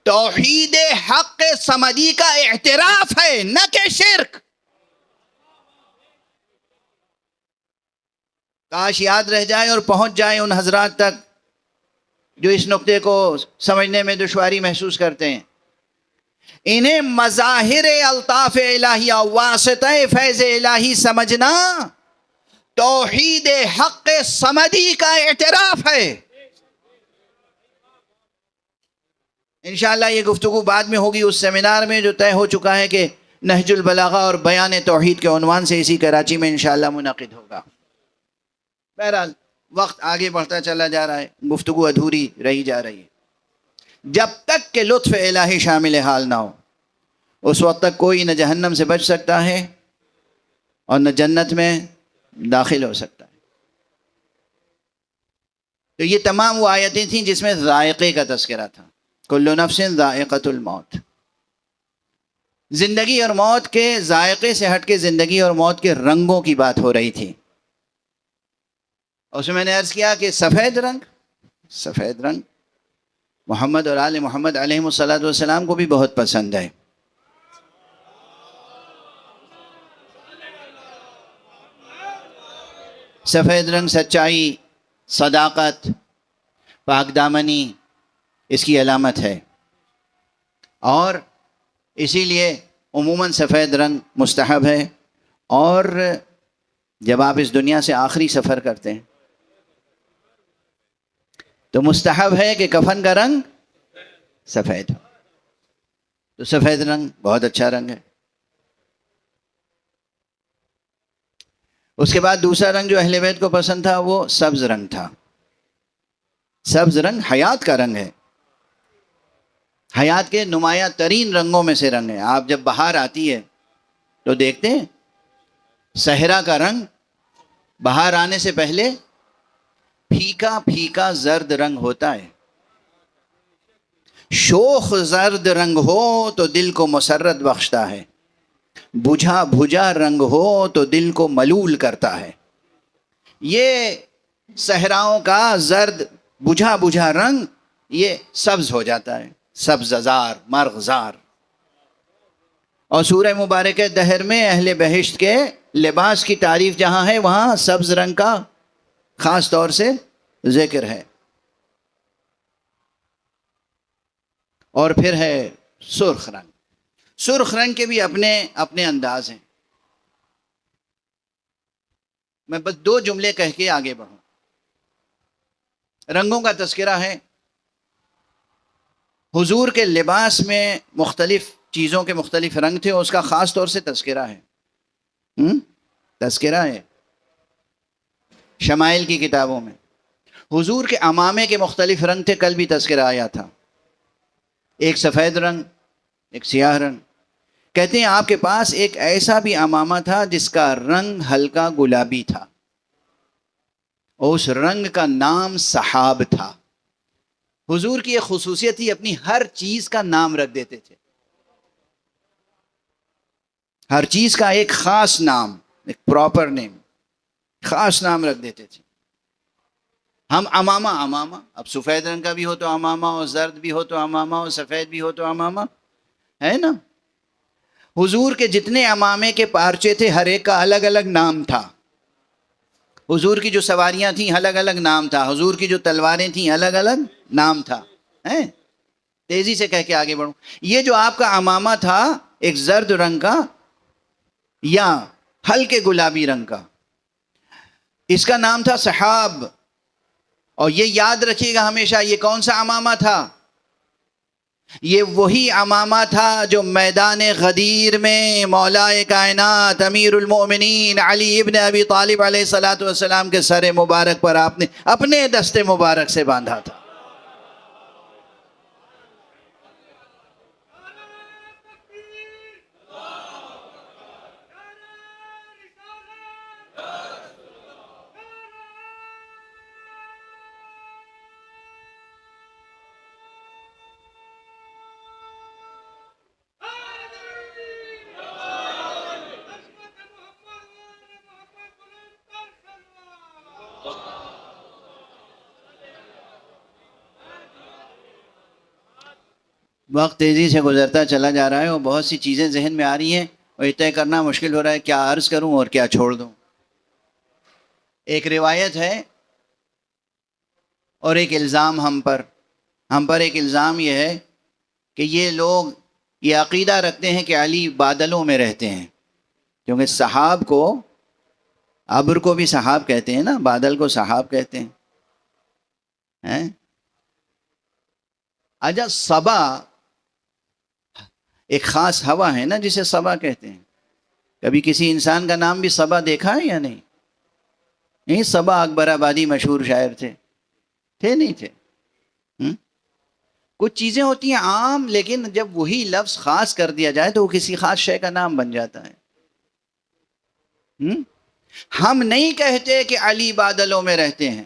A: توحید حق صمدی کا اعتراف ہے، نہ کہ شرک. کاش یاد رہ جائے اور پہنچ جائے ان حضرات تک جو اس نقطے کو سمجھنے میں دشواری محسوس کرتے ہیں. انہیں مظاہر الطاف الہیہ، واسطہ فیض الہی سمجھنا توحید حق صمدی کا اعتراف ہے. انشاءاللہ یہ گفتگو بعد میں ہوگی اس سیمینار میں جو طے ہو چکا ہے کہ نہج البلاغہ اور بیان توحید کے عنوان سے اسی کراچی میں انشاءاللہ منعقد ہوگا. بہرحال وقت آگے بڑھتا چلا جا رہا ہے، گفتگو ادھوری رہی جا رہی ہے. جب تک کہ لطف الہی شامل حال نہ ہو، اس وقت تک کوئی نہ جہنم سے بچ سکتا ہے اور نہ جنت میں داخل ہو سکتا ہے. تو یہ تمام وہ آیتیں تھیں جس میں ذائقے کا تذکرہ تھا. کل نفس ذائقۃ الموت. زندگی اور موت کے ذائقے سے ہٹ کے زندگی اور موت کے رنگوں کی بات ہو رہی تھی. اس میں نے عرض کیا کہ سفید رنگ محمد اور آل محمد علیہ الصلاۃ والسلام کو بھی بہت پسند ہے. سفید رنگ سچائی، صداقت، پاک دامنی اس کی علامت ہے، اور اسی لیے عموماً سفید رنگ مستحب ہے. اور جب آپ اس دنیا سے آخری سفر کرتے ہیں تو مستحب ہے کہ کفن کا رنگ سفید ہو. تو سفید رنگ بہت اچھا رنگ ہے. اس کے بعد دوسرا رنگ جو اہل بیت کو پسند تھا وہ سبز رنگ تھا. سبز رنگ حیات کا رنگ ہے، حیات کے نمایاں ترین رنگوں میں سے رنگ ہے. آپ جب بہار آتی ہے تو دیکھتے ہیں صحرا کا رنگ بہار آنے سے پہلے پھیکا پھیکا زرد رنگ ہوتا ہے. شوخ زرد رنگ ہو تو دل کو مسرت بخشتا ہے، بجھا بھجا رنگ ہو تو دل کو ملول کرتا ہے. یہ صحراؤں کا زرد بجھا بجھا رنگ یہ سبز ہو جاتا ہے، سبززار مرغزار. اور سورہ مبارکہ دہر میں اہل بہشت کے لباس کی تعریف جہاں ہے وہاں سبز رنگ کا خاص طور سے ذکر ہے. اور پھر ہے سرخ رنگ. سرخ رنگ کے بھی اپنے اپنے انداز ہیں. میں بس 2 جملے کہہ کے آگے بڑھوں. رنگوں کا تذکرہ ہے. حضور کے لباس میں مختلف چیزوں کے مختلف رنگ تھے، اس کا خاص طور سے تذکرہ ہے. تذکرہ ہے شمائل کی کتابوں میں. حضور کے عمامے کے مختلف رنگ تھے، کل بھی تذکرہ آیا تھا. ایک سفید رنگ، ایک سیاہ رنگ. کہتے ہیں آپ کے پاس ایک ایسا بھی عمامہ تھا جس کا رنگ ہلکا گلابی تھا، اور اس رنگ کا نام سحاب تھا. حضور کی ایک خصوصیت تھی، اپنی ہر چیز کا نام رکھ دیتے تھے. ہر چیز کا ایک خاص نام، ایک پراپر نیم، خاص نام رکھ دیتے تھے. ہم عمامہ، اب سفید رنگ کا بھی ہو تو عمامہ، اور زرد بھی ہو تو عمامہ، اور سفید بھی ہو تو عمامہ ہے نا. حضور کے جتنے عمامے کے پارچے تھے ہر ایک کا الگ الگ نام تھا. حضور کی جو سواریاں تھیں الگ الگ نام تھا. حضور کی جو تلواریں تھیں الگ الگ نام تھا. تیزی سے کہہ کے آگے بڑھوں. یہ جو آپ کا عمامہ تھا ایک زرد رنگ کا یا ہلکے گلابی رنگ کا، اس کا نام تھا سحاب. اور یہ یاد رکھیے گا ہمیشہ، یہ کون سا عمامہ تھا؟ یہ وہی عمامہ تھا جو میدان غدیر میں مولا کائنات امیر المؤمنین علی ابن ابی طالب علیہ الصلوۃ والسلام کے سر مبارک پر آپ نے اپنے دست مبارک سے باندھا تھا۔ وقت تیزی سے گزرتا چلا جا رہا ہے اور بہت سی چیزیں ذہن میں آ رہی ہیں اور یہ طے کرنا مشکل ہو رہا ہے کیا عرض کروں اور کیا چھوڑ دوں۔ ایک روایت ہے اور ایک الزام ہم پر ایک الزام یہ ہے کہ یہ لوگ یہ عقیدہ رکھتے ہیں کہ علی بادلوں میں رہتے ہیں، کیونکہ سحاب کو، ابر کو بھی سحاب کہتے ہیں نا، بادل کو سحاب کہتے ہیں۔ اچھا، صبا ایک خاص ہوا ہے نا جسے صبا کہتے ہیں۔ کبھی کسی انسان کا نام بھی صبا دیکھا ہے یا نہیں؟ صبا اکبر آبادی مشہور شاعر تھے نہیں تھے؟ کچھ چیزیں ہوتی ہیں عام، لیکن جب وہی لفظ خاص کر دیا جائے تو وہ کسی خاص شے کا نام بن جاتا ہے۔ ہم نہیں کہتے کہ علی بادلوں میں رہتے ہیں،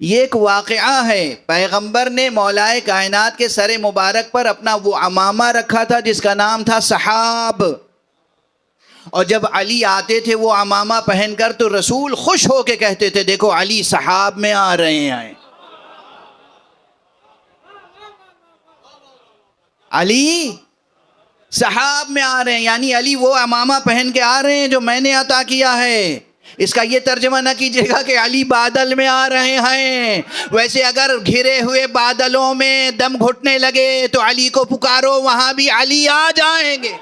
A: یہ ایک واقعہ ہے۔ پیغمبر نے مولائے کائنات کے سر مبارک پر اپنا وہ عمامہ رکھا تھا جس کا نام تھا سحاب، اور جب علی آتے تھے وہ عمامہ پہن کر تو رسول خوش ہو کے کہتے تھے دیکھو علی سحاب میں آ رہے ہیں، علی سحاب میں آ رہے ہیں، یعنی علی وہ عمامہ پہن کے آ رہے ہیں جو میں نے عطا کیا ہے۔ اس کا یہ ترجمہ نہ کیجیے گا کہ علی بادل میں آ رہے ہیں۔ ویسے اگر گھرے ہوئے بادلوں میں دم گھٹنے لگے تو علی کو پکارو، وہاں بھی علی آ جائیں گے۔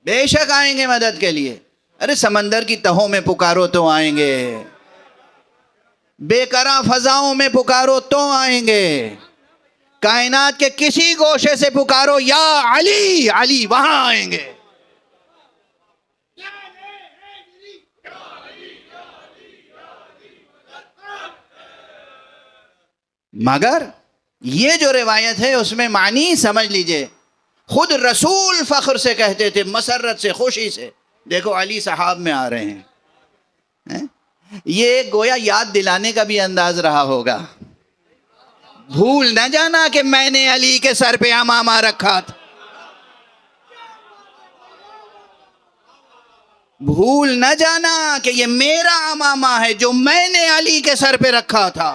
A: بے شک آئیں گے مدد کے لیے۔ ارے سمندر کی تہوں میں پکارو تو آئیں گے، بے قرار فضاؤں میں پکارو تو آئیں گے، کائنات کے کسی گوشے سے پکارو یا علی، علی وہاں آئیں گے۔ مگر یہ جو روایت ہے اس میں معنی سمجھ لیجئے، خود رسول فخر سے کہتے تھے، مسرت سے، خوشی سے، دیکھو علی صحاب میں آ رہے ہیں۔ یہ گویا یاد دلانے کا بھی انداز رہا ہوگا، بھول نہ جانا کہ میں نے علی کے سر پہ عمامہ رکھا تھا، بھول نہ جانا کہ یہ میرا عمامہ ہے جو میں نے علی کے سر پہ رکھا تھا۔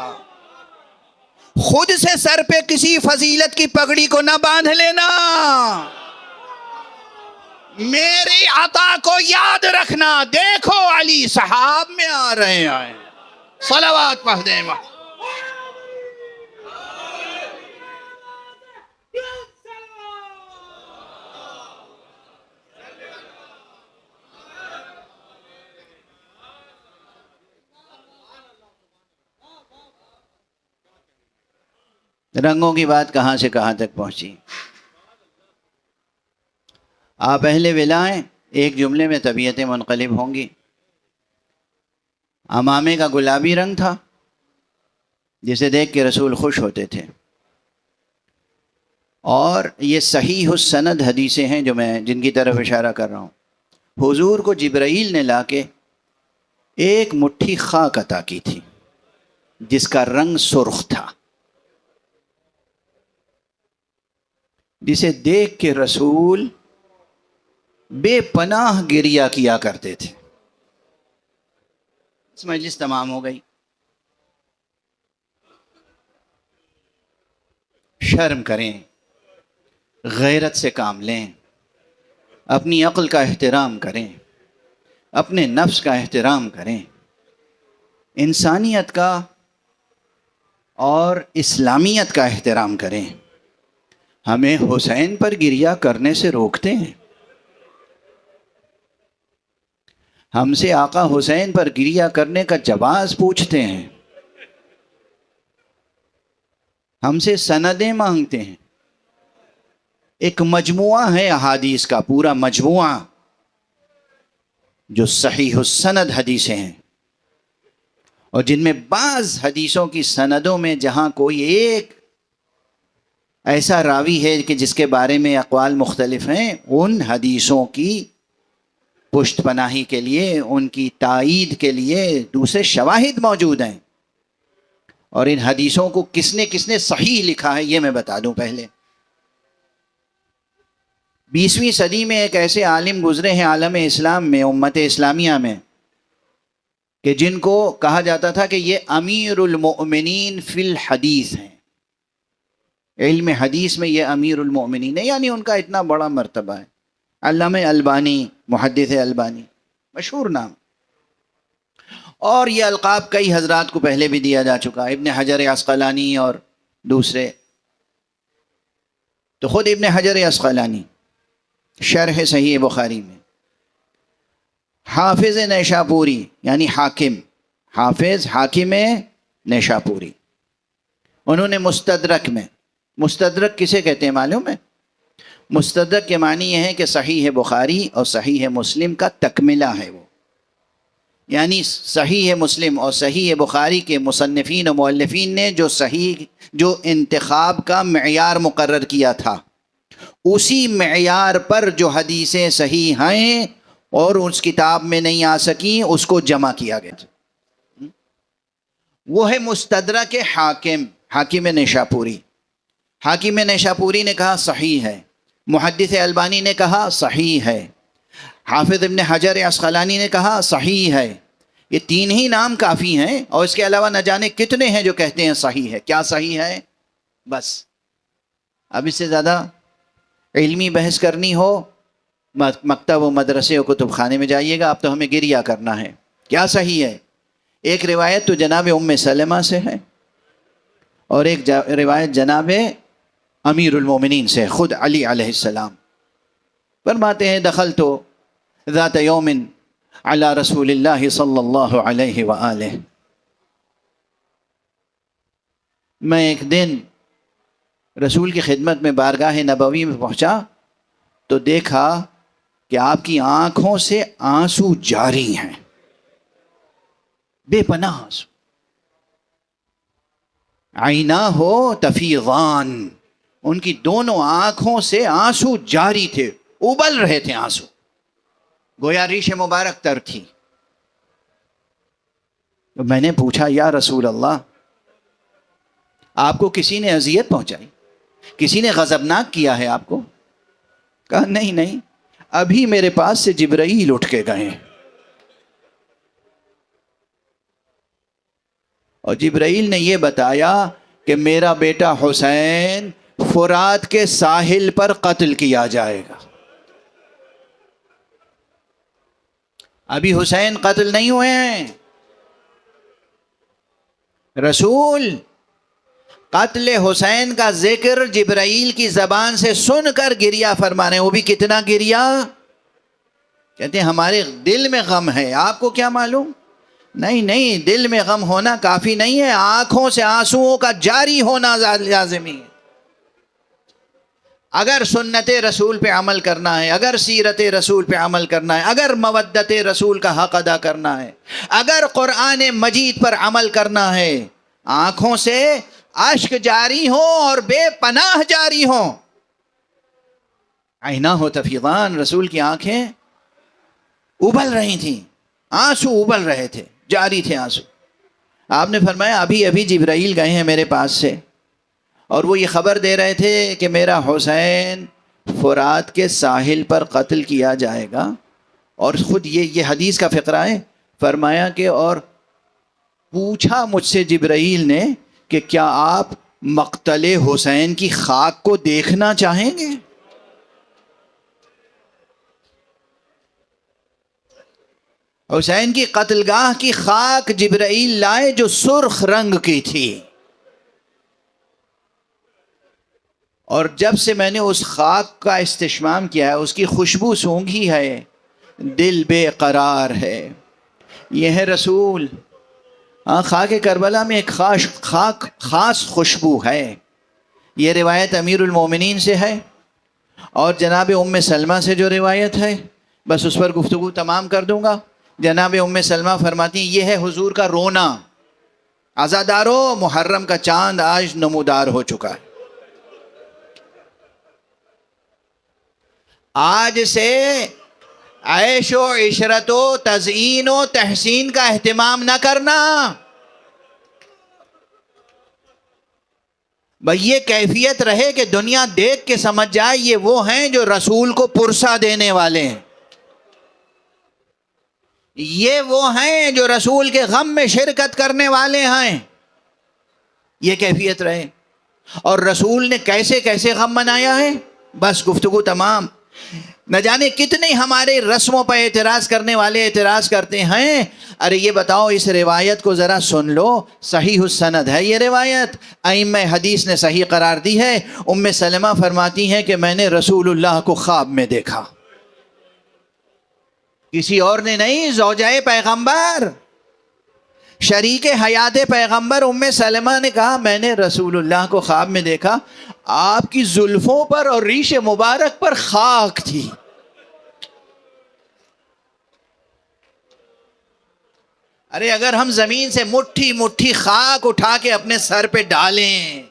A: خود سے سر پہ کسی فضیلت کی پگڑی کو نہ باندھ لینا، میری عطا کو یاد رکھنا، دیکھو علی صحاب میں آ رہے ہیں۔ صلوات پڑھ دیں۔ رنگوں کی بات کہاں سے کہاں تک پہنچی۔ آپ اہل ولائیں، ایک جملے میں طبیعتیں منقلب ہوں گی۔ عمامے کا گلابی رنگ تھا جسے دیکھ کے رسول خوش ہوتے تھے، اور یہ صحیح السند حدیثیں ہیں جو میں جن کی طرف اشارہ کر رہا ہوں۔ حضور کو جبرائیل نے لا کے ایک مٹھی خاک عطا کی تھی جس کا رنگ سرخ تھا، جسے دیکھ کے رسول بے پناہ گریہ کیا کرتے تھے۔ اس مجلس تمام ہو گئی۔ شرم کریں، غیرت سے کام لیں، اپنی عقل کا احترام کریں، اپنے نفس کا احترام کریں، انسانیت کا اور اسلامیت کا احترام کریں۔ ہمیں حسین پر گریہ کرنے سے روکتے ہیں؟ ہم سے آقا حسین پر گریہ کرنے کا جواز پوچھتے ہیں، ہم سے سندیں مانگتے ہیں. ایک مجموعہ ہے احادیث کا، پورا مجموعہ جو صحیح السند حدیثیں ہیں، اور جن میں بعض حدیثوں کی سندوں میں جہاں کوئی ایک ایسا راوی ہے کہ جس کے بارے میں اقوال مختلف ہیں، ان حدیثوں کی پشت پناہی کے لیے، ان کی تائید کے لیے دوسرے شواہد موجود ہیں. اور ان حدیثوں کو کس نے صحیح لکھا ہے یہ میں بتا دوں. پہلے 20ویں صدی میں ایک ایسے عالم گزرے ہیں عالم اسلام میں، امت اسلامیہ میں، کہ جن کو کہا جاتا تھا کہ یہ امیر المؤمنین فی الحدیث ہیں. علم حدیث میں یہ امیر المؤمنین ہے، یعنی ان کا اتنا بڑا مرتبہ ہے. علامہ البانی، محدث البانی، مشہور نام. اور یہ القاب کئی حضرات کو پہلے بھی دیا جا چکا، ابن حجر عسقلانی اور دوسرے. تو خود ابن حجر عسقلانی شرح صحیح بخاری میں حافظ نیشاپوری، یعنی حاکم، حافظ حاکم نیشاپوری، انہوں نے مستدرک کسے کہتے ہیں معلوم ہے؟ مستدرک کے معنی یہ ہے کہ صحیح بخاری اور صحیح مسلم کا تکملہ ہے وہ. یعنی صحیح مسلم اور صحیح بخاری کے مصنفین و مؤلفین نے جو انتخاب کا معیار مقرر کیا تھا، اسی معیار پر جو حدیثیں صحیح ہیں اور اس کتاب میں نہیں آ سکیں اس کو جمع کیا گیا تھا. وہ ہے مستدرک حاکم نیشاپوری. حاکم نیشاپوری نے کہا صحیح ہے، محدث البانی نے کہا صحیح ہے، حافظ ابن حجر عسقلانی نے کہا صحیح ہے. یہ تین ہی نام کافی ہیں، اور اس کے علاوہ نہ جانے کتنے ہیں جو کہتے ہیں صحیح ہے. کیا صحیح ہے؟ بس اب اس سے زیادہ علمی بحث کرنی ہو مکتب و مدرسے و کتب خانے میں جائیے گا. اب تو ہمیں گریہ کرنا ہے. کیا صحیح ہے؟ ایک روایت تو جناب ام سلمہ سے ہے، اور ایک روایت جناب امیر المومنین سے، خود علی علیہ السلام فرماتے ہیں دخلت ذات یوم علی رسول اللہ صلی اللہ علیہ وآلہ. میں ایک دن رسول کی خدمت میں بارگاہ نبوی میں پہنچا تو دیکھا کہ آپ کی آنکھوں سے آنسو جاری ہیں، بے پناہ آنسو. عیناہ تفیضان، ان کی دونوں آنکھوں سے آنسو جاری تھے، ابل رہے تھے آنسو، گویا ریش مبارک تر تھی. تو میں نے پوچھا یا رسول اللہ، آپ کو کسی نے اذیت پہنچائی، کسی نے غضبناک کیا ہے آپ کو؟ کہا نہیں، ابھی میرے پاس سے جبرائیل اٹھ کے گئے، اور جبرائیل نے یہ بتایا کہ میرا بیٹا حسین فرات کے ساحل پر قتل کیا جائے گا. ابھی حسین قتل نہیں ہوئے ہیں. رسول قتل حسین کا ذکر جبرائیل کی زبان سے سن کر گریہ فرما رہے ہیں. وہ بھی کتنا گریہ؟ کہتے ہیں ہمارے دل میں غم ہے، آپ کو کیا معلوم؟ نہیں، دل میں غم ہونا کافی نہیں ہے، آنکھوں سے آنسوؤں کا جاری ہونا لازمی ہے. اگر سنت رسول پہ عمل کرنا ہے، اگر سیرت رسول پہ عمل کرنا ہے، اگر مودت رسول کا حق ادا کرنا ہے، اگر قرآن مجید پر عمل کرنا ہے، آنکھوں سے اشک جاری ہوں اور بے پناہ جاری ہوں. عیناہ تفیضان، رسول کی آنکھیں ابل رہی تھیں، آنسو ابل رہے تھے، جاری تھے آنسو. آپ نے فرمایا ابھی جبرائیل گئے ہیں میرے پاس سے، اور وہ یہ خبر دے رہے تھے کہ میرا حسین فرات کے ساحل پر قتل کیا جائے گا. اور خود یہ حدیث کا فقرہ ہے. فرمایا کہ اور پوچھا مجھ سے جبرائیل نے کہ کیا آپ مقتل حسین کی خاک کو دیکھنا چاہیں گے؟ حسین کی قتل گاہ کی خاک جبرائیل لائے جو سرخ رنگ کی تھی، اور جب سے میں نے اس خاک کا استشمام کیا ہے، اس کی خوشبو سونگھی ہے، دل بے قرار ہے. یہ ہے رسول. خاک کربلا میں ایک خاص خوشبو ہے. یہ روایت امیر المومنین سے ہے، اور جناب ام سلمہ سے جو روایت ہے بس اس پر گفتگو تمام کر دوں گا. جناب ام سلمہ فرماتی ہیں یہ ہے حضور کا رونا. عزادارو، محرم کا چاند آج نمودار ہو چکا ہے. آج سے عیش و عشرت و تزئین و تحسین کا اہتمام نہ کرنا. بھئی یہ کیفیت رہے کہ دنیا دیکھ کے سمجھ جائے یہ وہ ہیں جو رسول کو پرسہ دینے والے ہیں، یہ وہ ہیں جو رسول کے غم میں شرکت کرنے والے ہیں. یہ کیفیت رہے. اور رسول نے کیسے کیسے غم منایا ہے بس گفتگو تمام. نہ جانے کتنے ہمارے رسموں پر اعتراض کرنے والے اعتراض کرتے ہیں. ارے یہ بتاؤ اس روایت کو ذرا سن لو، صحیح السند ہے یہ روایت، ائمہ حدیث نے صحیح قرار دی ہے. ام سلمہ فرماتی ہیں کہ میں نے رسول اللہ کو خواب میں دیکھا، کسی اور نے نہیں. زوجہ پیغمبر، شریک حیات پیغمبر ام سلمہ نے کہا میں نے رسول اللہ کو خواب میں دیکھا، آپ کی زلفوں پر اور ریش مبارک پر خاک تھی. ارے اگر ہم زمین سے مٹھی مٹھی خاک اٹھا کے اپنے سر پہ ڈالیں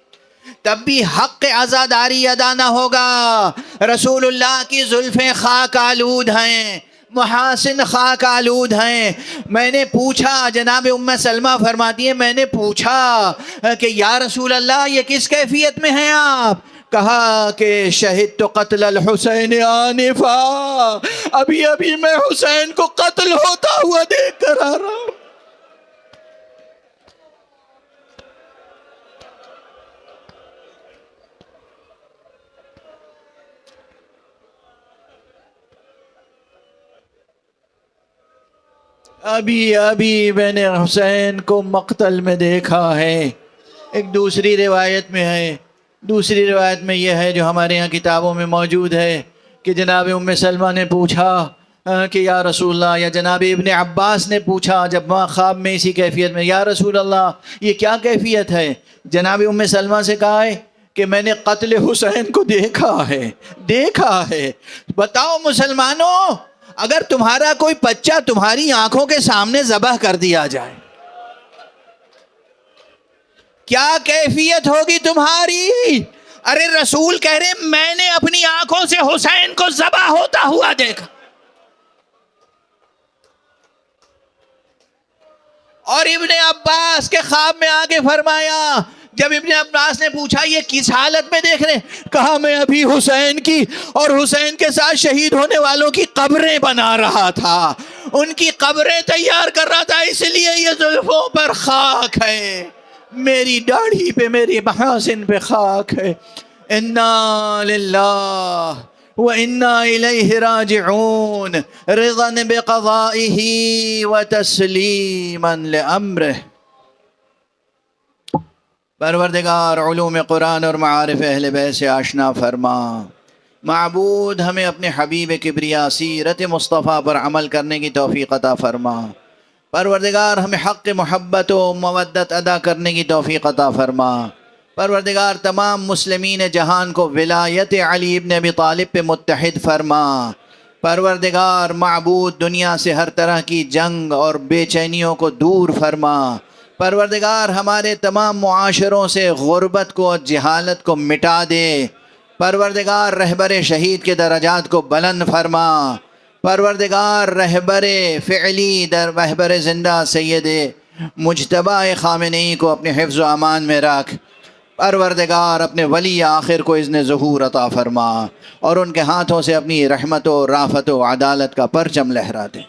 A: تب بھی حق عزاداری ادا نہ ہوگا. رسول اللہ کی زلفیں خاک آلود ہیں، محاسن خاک آلود ہیں. میں نے پوچھا، جناب ام سلمہ فرماتی ہیں میں نے پوچھا کہ یا رسول اللہ یہ کس کیفیت میں ہیں آپ؟ کہا کہ شہدت قتل الحسین آنفا، ابھی ابھی میں حسین کو قتل ہوتا ہوا دیکھ کر آ رہا ہوں. ابھی میں نے حسین کو مقتل میں دیکھا ہے. ایک دوسری روایت میں ہے، دوسری روایت میں یہ ہے جو ہمارے ہاں کتابوں میں موجود ہے کہ جناب ام سلمہ نے پوچھا کہ یا رسول اللہ، یا جناب ابن عباس نے پوچھا جب وہاں خواب میں اسی کیفیت میں، یا رسول اللہ یہ کیا کیفیت ہے؟ جناب ام سلمہ سے کہا ہے کہ میں نے قتل حسین کو دیکھا ہے. بتاؤ مسلمانوں، اگر تمہارا کوئی بچہ تمہاری آنکھوں کے سامنے ذبح کر دیا جائے کیا کیفیت ہوگی تمہاری؟ ارے رسول کہہ رہے میں نے اپنی آنکھوں سے حسین کو ذبح ہوتا ہوا دیکھا. اور ابن عباس کے خواب میں آگے فرمایا، جب ابن عباس نے پوچھا یہ کس حالت میں دیکھ رہے، کہا میں ابھی حسین کی اور حسین کے ساتھ شہید ہونے والوں کی قبریں بنا رہا تھا، ان کی قبریں تیار کر رہا تھا، اس لیے یہ زلفوں پر خاک ہے، میری داڑھی پہ، میری محاسن پہ خاک ہے. انا للہ وَإِنَّا إِلَيْهِ رَاجِعُونَ رِضًا بِقَضَائِهِ وَتَسْلِيمًا لِأَمْرِهِ. پروردگار علوم قرآن اور معارف اہل بیت سے آشنا فرما. معبود ہمیں اپنے حبیب کبریا سیرت مصطفیٰ پر عمل کرنے کی توفیق عطا فرما. پروردگار ہمیں حق محبت و مودت ادا کرنے کی توفیق عطا فرما. پروردگار تمام مسلمین جہان کو ولایت علی ابن ابی طالب پہ متحد فرما. پروردگار معبود دنیا سے ہر طرح کی جنگ اور بے چینیوں کو دور فرما. پروردگار ہمارے تمام معاشروں سے غربت کو اور جہالت کو مٹا دے. پروردگار رہبر شہید کے درجات کو بلند فرما. پروردگار رہبر فعلی رہبر زندہ سید مجتبی خامنئی کو اپنے حفظ و امان میں رکھ. پروردگار اپنے ولی آخر کو اذن ظہور عطا فرما اور ان کے ہاتھوں سے اپنی رحمت و رافت و عدالت کا پرچم لہرا دے.